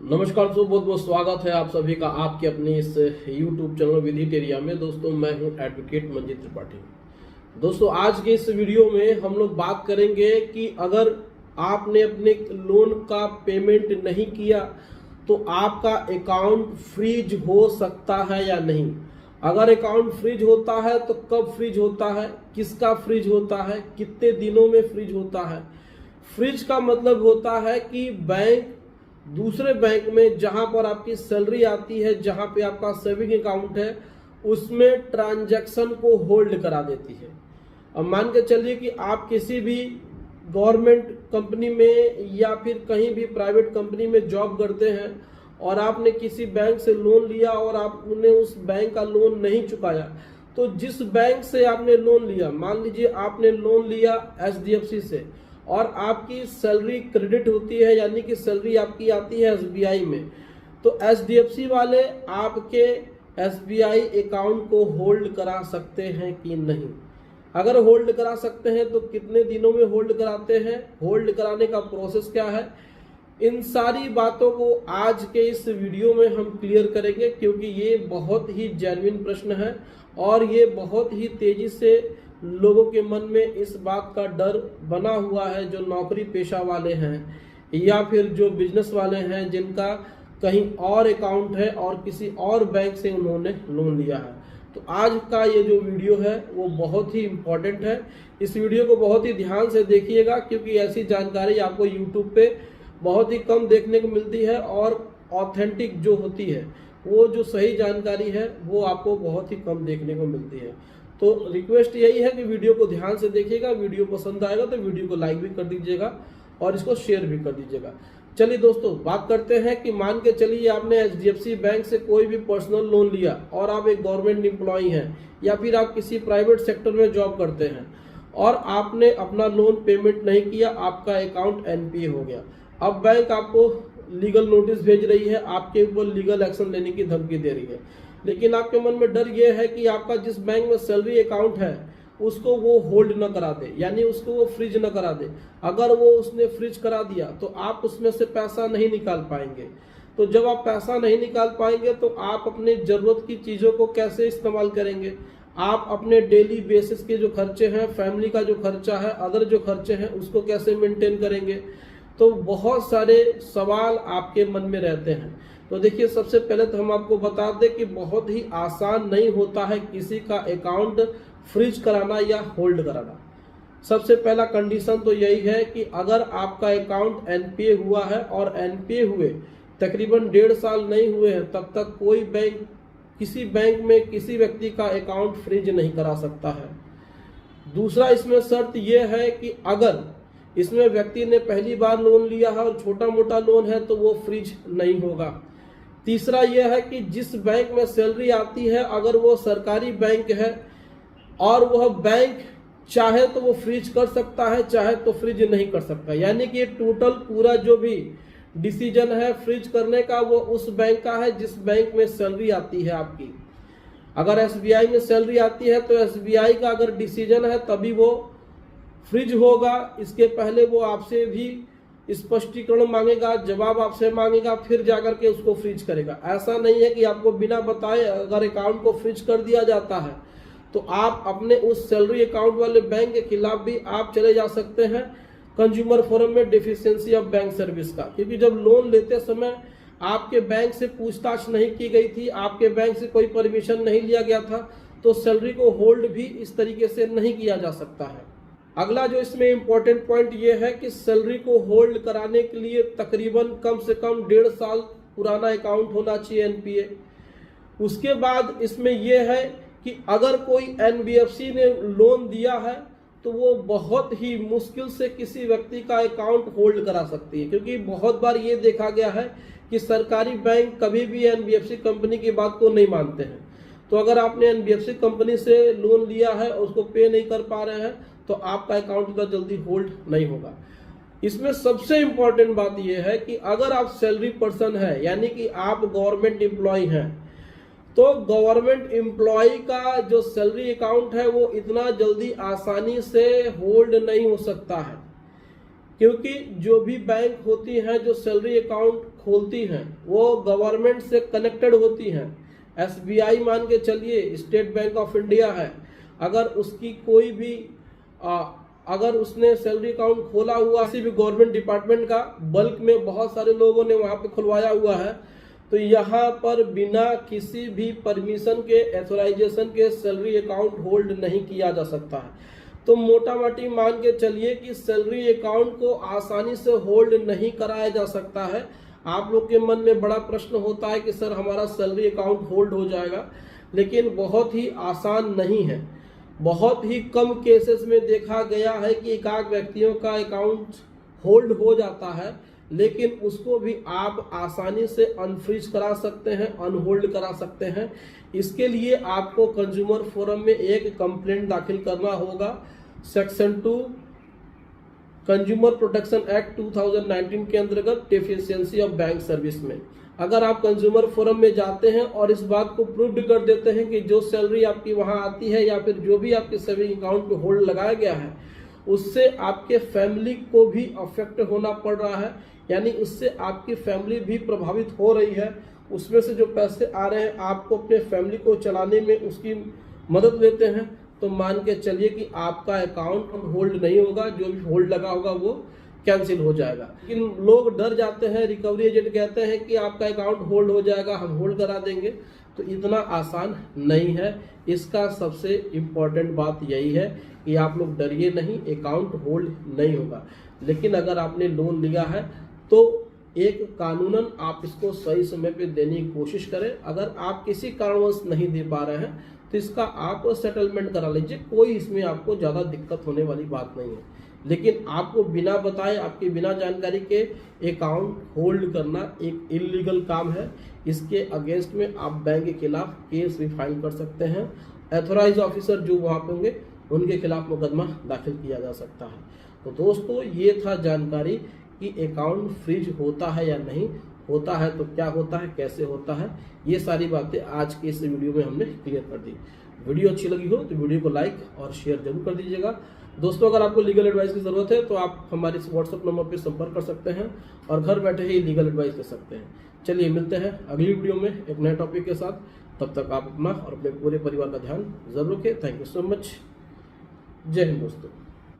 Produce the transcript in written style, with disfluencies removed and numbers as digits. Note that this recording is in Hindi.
नमस्कार दोस्तों, बहुत बहुत स्वागत है आप सभी का आपके अपने इस YouTube चैनल विदित एरिया में। दोस्तों मैं हूं एडवोकेट मंजीत त्रिपाठी। दोस्तों आज के इस वीडियो में हम लोग बात करेंगे कि अगर आपने अपने लोन का पेमेंट नहीं किया तो आपका अकाउंट फ्रीज हो सकता है या नहीं। अगर अकाउंट फ्रीज होता है तो कब फ्रीज होता है, किसका फ्रीज होता है, कितने दिनों में फ्रीज होता है। फ्रीज का मतलब होता है कि बैंक दूसरे बैंक में जहां पर आपकी सैलरी आती है, जहां पे आपका सेविंग अकाउंट है, उसमें ट्रांजैक्शन को होल्ड करा देती है। अब मान के चलिए कि आप किसी भी गवर्नमेंट कंपनी में या फिर कहीं भी प्राइवेट कंपनी में जॉब करते हैं और आपने किसी बैंक से लोन लिया और आपने उस बैंक का लोन नहीं चुकाया, तो जिस बैंक से आपने लोन लिया, मान लीजिए आपने लोन लिया HDFC से और आपकी सैलरी क्रेडिट होती है, यानी कि सैलरी आपकी आती है SBI में, तो HDFC वाले आपके SBI अकाउंट को होल्ड करा सकते हैं कि नहीं। अगर होल्ड करा सकते हैं तो कितने दिनों में होल्ड कराते हैं, होल्ड कराने का प्रोसेस क्या है, इन सारी बातों को आज के इस वीडियो में हम क्लियर करेंगे, क्योंकि ये बहुत ही जेन्युइन प्रश्न है और ये बहुत ही तेजी से लोगों के मन में इस बात का डर बना हुआ है, जो नौकरी पेशा वाले हैं या फिर जो बिजनेस वाले हैं, जिनका कहीं और अकाउंट है और किसी और बैंक से उन्होंने लोन लिया है। तो आज का ये जो वीडियो है वो बहुत ही इम्पोर्टेंट है। इस वीडियो को बहुत ही ध्यान से देखिएगा, क्योंकि ऐसी जानकारी आपको यूट्यूब पे बहुत ही कम देखने को मिलती है और ऑथेंटिक जो होती है, वो जो सही जानकारी है वो आपको बहुत ही कम देखने को मिलती है। तो रिक्वेस्ट यही है कि वीडियो को ध्यान से देखिएगा। वीडियो पसंद आएगा तो वीडियो को लाइक भी कर दीजिएगा और इसको शेयर भी कर दीजिएगा। चलिए दोस्तों बात करते हैं कि मान के चलिए आपने HDFC बैंक से कोई भी पर्सनल लोन लिया और आप एक गवर्नमेंट एम्प्लॉई हैं या फिर आप किसी प्राइवेट सेक्टर में जॉब करते हैं और आपने अपना लोन पेमेंट नहीं किया, आपका अकाउंट NPA हो गया। अब बैंक आपको लीगल नोटिस भेज रही है, आपके ऊपर लीगल एक्शन लेने की धमकी दे रही है, लेकिन आपके मन में डर यह है कि आपका जिस बैंक में सैलरी अकाउंट है उसको वो होल्ड न करा दे, यानी उसको वो फ्रीज न करा दे। अगर वो उसने फ्रीज करा दिया तो आप उसमें से पैसा नहीं निकाल पाएंगे। तो जब आप पैसा नहीं निकाल पाएंगे तो आप अपने जरूरत की चीज़ों को कैसे इस्तेमाल करेंगे, आप अपने डेली बेसिस के जो खर्चे हैं, फैमिली का जो खर्चा है, अदर जो खर्चे हैं, उसको कैसे मेंटेन करेंगे। तो बहुत सारे सवाल आपके मन में रहते हैं। तो देखिए, सबसे पहले तो हम आपको बता दें कि बहुत ही आसान नहीं होता है किसी का अकाउंट फ्रीज कराना या होल्ड कराना। सबसे पहला कंडीशन तो यही है कि अगर आपका अकाउंट NPA हुआ है और NPA हुए तकरीबन 1.5 साल नहीं हुए हैं, तब तक कोई बैंक किसी बैंक में किसी व्यक्ति का अकाउंट फ्रीज नहीं करा सकता है। दूसरा इसमें शर्त यह है कि अगर इसमें व्यक्ति ने पहली बार लोन लिया है और छोटा मोटा लोन है तो वो फ्रीज नहीं होगा। तीसरा यह है कि जिस बैंक में सैलरी आती है, अगर वो सरकारी बैंक है और वह बैंक चाहे तो वो फ्रीज कर सकता है, चाहे तो फ्रीज नहीं कर सकता। यानी कि टोटल पूरा जो भी डिसीजन है फ्रीज करने का वो उस बैंक का है जिस बैंक में सैलरी आती है आपकी। अगर SBI में सैलरी आती है तो SBI का अगर डिसीजन है तभी वो फ्रीज होगा। इसके पहले वो आपसे भी स्पष्टीकरण मांगेगा, जवाब आपसे मांगेगा, फिर जाकर के उसको फ्रीज करेगा। ऐसा नहीं है कि आपको बिना बताए अगर अकाउंट को फ्रीज कर दिया जाता है तो आप अपने उस सैलरी अकाउंट वाले बैंक के खिलाफ भी आप चले जा सकते हैं कंज्यूमर फोरम में डिफिशियंसी ऑफ बैंक सर्विस का, क्योंकि जब लोन लेते समय आपके बैंक से पूछताछ नहीं की गई थी, आपके बैंक से कोई परमिशन नहीं लिया गया था, तो सैलरी को होल्ड भी इस तरीके से नहीं किया जा सकता है। अगला जो इसमें इम्पोर्टेंट पॉइंट ये है कि सैलरी को होल्ड कराने के लिए तकरीबन कम से कम 1.5 साल पुराना अकाउंट होना चाहिए NPA। उसके बाद इसमें यह है कि अगर कोई NBFC ने लोन दिया है तो वो बहुत ही मुश्किल से किसी व्यक्ति का अकाउंट होल्ड करा सकती है, क्योंकि बहुत बार ये देखा गया है कि सरकारी बैंक कभी भी NBFC कंपनी की बात को नहीं मानते हैं। तो अगर आपने NBFC कंपनी से लोन लिया है और उसको पे नहीं कर पा रहे हैं तो आपका अकाउंट इतना जल्दी होल्ड नहीं होगा। इसमें सबसे इंपॉर्टेंट बात यह है कि अगर आप सैलरी पर्सन है, यानी कि आप गवर्नमेंट एम्प्लॉय हैं, तो गवर्नमेंट एम्प्लॉय का जो सैलरी अकाउंट है वो इतना जल्दी आसानी से होल्ड नहीं हो सकता है, क्योंकि जो भी बैंक होती हैं जो सैलरी अकाउंट खोलती हैं वो गवर्नमेंट से कनेक्टेड होती हैं। SBI मान के चलिए, स्टेट बैंक ऑफ इंडिया है, अगर उसकी कोई भी अगर उसने सैलरी अकाउंट खोला हुआ किसी भी गवर्नमेंट डिपार्टमेंट का, बल्क में बहुत सारे लोगों ने वहां पे खुलवाया हुआ है, तो यहाँ पर बिना किसी भी परमिशन के, एथोराइजेशन के सैलरी अकाउंट होल्ड नहीं किया जा सकता है। तो मोटा मोटी मान के चलिए कि सैलरी अकाउंट को आसानी से होल्ड नहीं कराया जा सकता है। आप लोग के मन में बड़ा प्रश्न होता है कि सर हमारा सैलरी अकाउंट होल्ड हो जाएगा, लेकिन बहुत ही आसान नहीं है। बहुत ही कम केसेस में देखा गया है कि एकाध व्यक्तियों का अकाउंट होल्ड हो जाता है, लेकिन उसको भी आप आसानी से अनफ्रीज करा सकते हैं, अनहोल्ड करा सकते हैं। इसके लिए आपको कंज्यूमर फोरम में एक कंप्लेंट दाखिल करना होगा सेक्शन 2 कंज्यूमर प्रोटेक्शन एक्ट 2019 के अंतर्गत डेफिशिएंसी ऑफ बैंक सर्विस में। अगर आप कंज्यूमर फोरम में जाते हैं और इस बात को प्रूव कर देते हैं कि जो सैलरी आपकी वहां आती है या फिर जो भी आपके सेविंग अकाउंट पे होल्ड लगाया गया है उससे आपके फैमिली को भी अफेक्ट होना पड़ रहा है, यानी उससे आपकी फैमिली भी प्रभावित हो रही है, उसमें से जो पैसे आ रहे हैं आपको अपने फैमिली को चलाने में उसकी मदद लेते हैं, तो मान के चलिए कि आपका अकाउंट होल्ड नहीं होगा, जो भी होल्ड लगा होगा वो कैंसिल हो जाएगा। लेकिन लोग डर जाते हैं, रिकवरी एजेंट कहते हैं कि आपका अकाउंट होल्ड हो जाएगा, हम होल्ड करा देंगे, तो इतना आसान नहीं है। इसका सबसे इम्पोर्टेंट बात यही है कि आप लोग डरिए नहीं, अकाउंट होल्ड नहीं होगा। लेकिन अगर आपने लोन लिया है तो एक कानूनन आप इसको सही समय पे देने की कोशिश करें। अगर आप किसी कारणवश नहीं दे पा रहे हैं तो इसका आप सेटलमेंट करा लीजिए, कोई इसमें आपको ज़्यादा दिक्कत होने वाली बात नहीं है। लेकिन आपको बिना बताए, आपकी बिना जानकारी के अकाउंट होल्ड करना एक इलीगल काम है। इसके अगेंस्ट में आप बैंक के खिलाफ केस भी फाइल कर सकते हैं। एथोराइज ऑफिसर जो वहाँ पे होंगे उनके खिलाफ मुकदमा दाखिल किया जा सकता है। तो दोस्तों ये था जानकारी कि अकाउंट फ्रीज होता है या नहीं होता है, तो क्या होता है, कैसे होता है, ये सारी बातें आज के इस वीडियो में हमने क्लियर कर दी। वीडियो अच्छी लगी हो तो वीडियो को लाइक और शेयर जरूर कर दीजिएगा। दोस्तों अगर आपको लीगल एडवाइस की जरूरत है तो आप हमारे इस व्हाट्सएप नंबर पर संपर्क कर सकते हैं और घर बैठे ही लीगल एडवाइस ले सकते हैं। चलिए मिलते हैं अगली वीडियो में एक नए टॉपिक के साथ। तब तक आप अपना और अपने पूरे परिवार का ध्यान जरूर रखें। Thank you so much. जय हिंद दोस्तों।